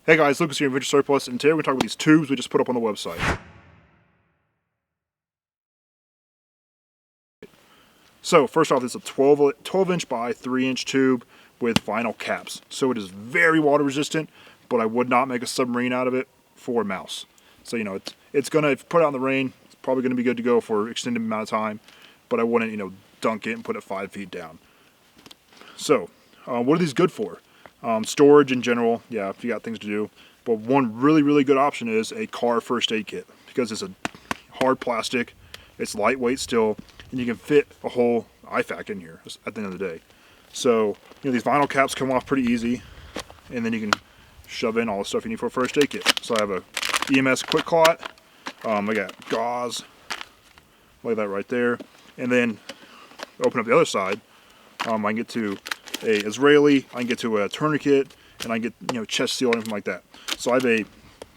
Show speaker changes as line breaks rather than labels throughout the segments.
Hey guys, Lucas here in Vintage Surplus, and today we're going to talk about these tubes we just put up on the website. So first off, it's a 12 inch by 3 inch tube with vinyl caps. So it is very water resistant, but I would not make a submarine out of it for a mouse. So it's going to, if you put it out in the rain, it's probably going to be good to go for an extended amount of time, but I wouldn't dunk it and put it 5 feet down. So what are these good for? Storage in general, yeah, if you got things to do. But one really good option is a car first aid kit, because it's a hard plastic, it's lightweight still, and you can fit a whole IFAC in here at the end of the day. So these vinyl caps come off pretty easy, and then you can shove in all the stuff you need for a first aid kit. So I have a EMS quick clot, I got gauze, like that right there, and then open up the other side. I can get to a Israeli, I can get to a tourniquet, and I can get chest seal and anything like that. So I have a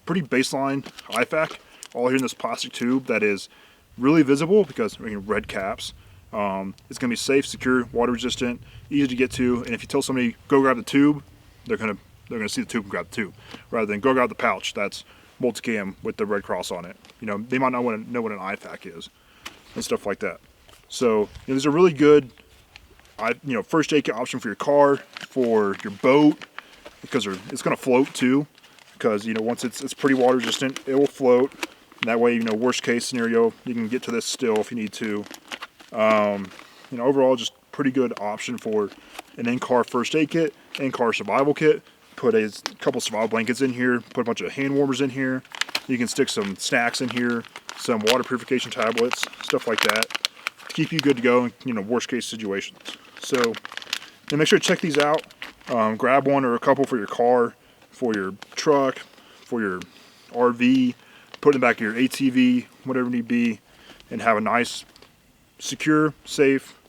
pretty baseline IFAC all here in this plastic tube that is really visible because red caps. It's going to be safe, secure, water resistant, easy to get to, and if you tell somebody go grab the tube, they're going to see the tube and grab the tube, rather than go grab the pouch that's multicam with the Red Cross on it. They might not want to know what an IFAC is and stuff like that. So these are really good first aid kit option for your car, for your boat, because it's going to float too, because once it's pretty water resistant, it will float. That way, worst case scenario, you can get to this still if you need to. Overall, just pretty good option for an in-car first aid kit, in-car survival kit. Put a couple survival blankets in here, put a bunch of hand warmers in here. You can stick some snacks in here, some water purification tablets, stuff like that, to keep you good to go in worst case situations. So make sure to check these out. Grab one or a couple for your car, for your truck, for your RV, put it in the back of your ATV, whatever need be, and have a nice, secure, safe,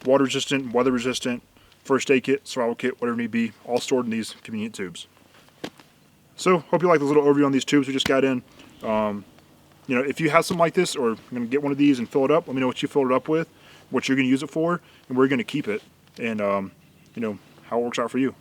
water resistant, weather resistant first aid kit, survival kit, whatever need be, all stored in these convenient tubes. So hope you like this little overview on these tubes we just got in. If you have something like this, or you're going to get one of these and fill it up, let me know what you filled it up with, what you're going to use it for, and where you're going to keep it, and how it works out for you.